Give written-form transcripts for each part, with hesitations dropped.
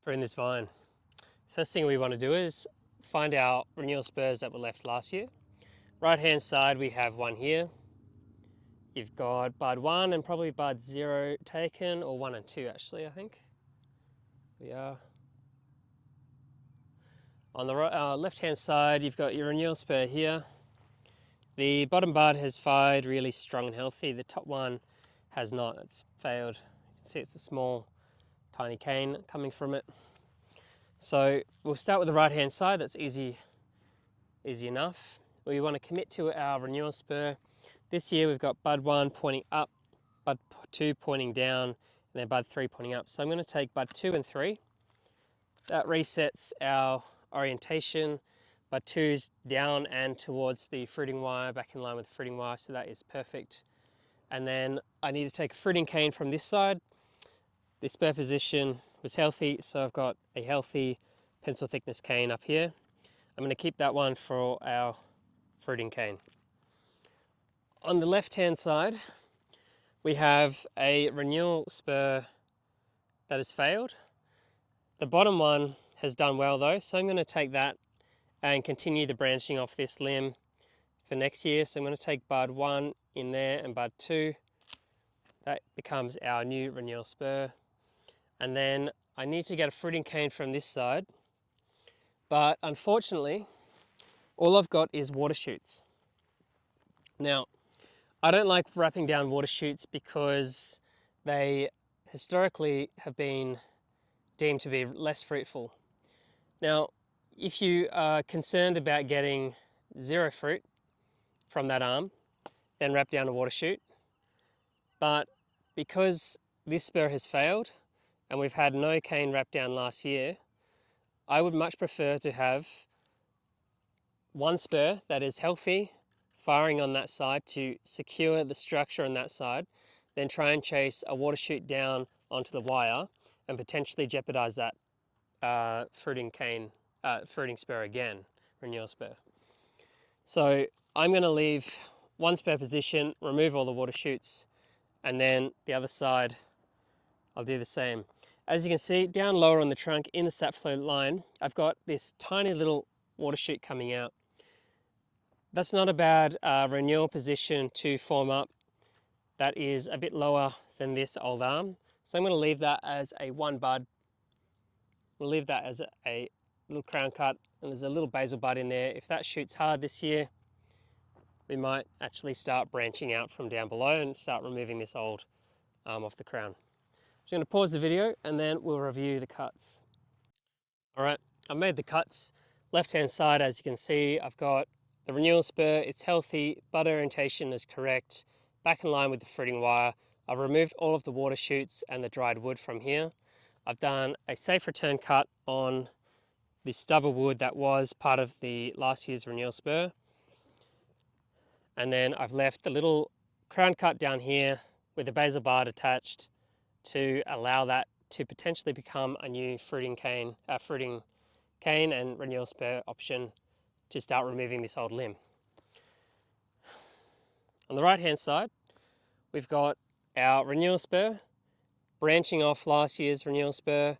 prune this vine. First thing we want to do is find our renewal spurs that were left last year. Right hand side we have one here. You've got bud 1 and probably bud 0 taken, or 1 and 2 actually, I think. We are. On the left hand side you've got your renewal spur here. The bottom bud has fired really strong and healthy. The top one has not, it's failed. You can see it's a small tiny cane coming from it. So we'll start with the right hand side. That's easy enough. We want to commit to our renewal spur. This year we've got bud 1 pointing up, bud 2 pointing down, and then bud 3 pointing up. So I'm going to take bud 2 and 3. That resets our orientation. Bud 2's down and towards the fruiting wire, back in line with the fruiting wire, so that is perfect. And then I need to take a fruiting cane from this side. The spur position was healthy, so I've got a healthy pencil thickness cane up here. I'm going to keep that one for our fruiting cane. On the left hand side we have a renewal spur that has failed. The bottom one has done well though, so I'm going to take that and continue the branching off this limb for next year. So I'm going to take bud 1 in there and bud 2. That becomes our new renewal spur. And then I need to get a fruiting cane from this side, but unfortunately all I've got is water shoots. Now I don't like wrapping down water shoots because they historically have been deemed to be less fruitful. Now if you are concerned about getting 0 fruit from that arm, then wrap down a water shoot. But because this spur has failed and we've had no cane wrap down last year, I would much prefer to have one spur that is healthy, firing on that side to secure the structure on that side, then try and chase a water shoot down onto the wire and potentially jeopardize that fruiting spur again, renewal spur. So I'm going to leave one spur position, remove all the water shoots, and then the other side I'll do the same. As you can see, down lower on the trunk in the sap flow line, I've got this tiny little water shoot coming out. That's not a bad renewal position to form up. That is a bit lower than this old arm. So I'm going to leave that as a one bud. We'll leave that as a little crown cut, and there's a little basil bud in there. If that shoots hard this year, we might actually start branching out from down below and start removing this old arm off the crown. I'm going to pause the video and then we'll review the cuts. All right, I've made the cuts. Left hand side, as you can see, I've got the renewal spur. It's healthy, bud orientation is correct, back in line with the fruiting wire. I've removed all of the water shoots and the dried wood from here. I've done a safe return cut on the stub of wood that was part of the last year's renewal spur. And then I've left the little crown cut down here with the basil bud attached to allow that to potentially become a new fruiting cane and renewal spur option to start removing this old limb. On the right hand side, we've got our renewal spur branching off last year's renewal spur,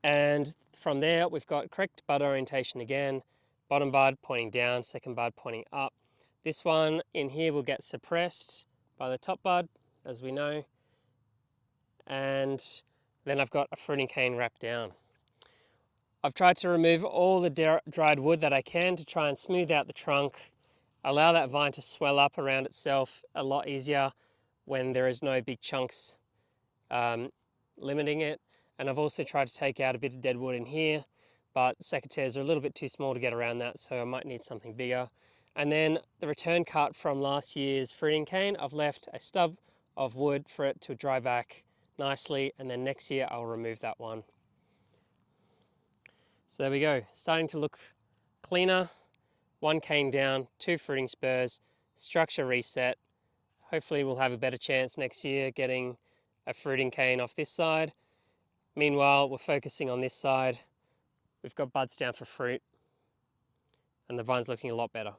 and from there we've got correct bud orientation again, bottom bud pointing down, second bud pointing up. This one in here will get suppressed by the top bud, as we know, and then I've got a fruiting cane wrapped down. I've tried to remove all the dried wood that I can to try and smooth out the trunk, allow that vine to swell up around itself a lot easier when there is no big chunks limiting it. And I've also tried to take out a bit of dead wood in here, but secateurs are a little bit too small to get around that, so I might need something bigger. And then the return cut from last year's fruiting cane, I've left a stub of wood for it to dry back nicely, and then next year I'll remove that one. So there we go, starting to look cleaner. One cane down, 2 fruiting spurs, structure reset. Hopefully we'll have a better chance next year getting a fruiting cane off this side. Meanwhile, we're focusing on this side. We've got buds down for fruit and the vine's looking a lot better.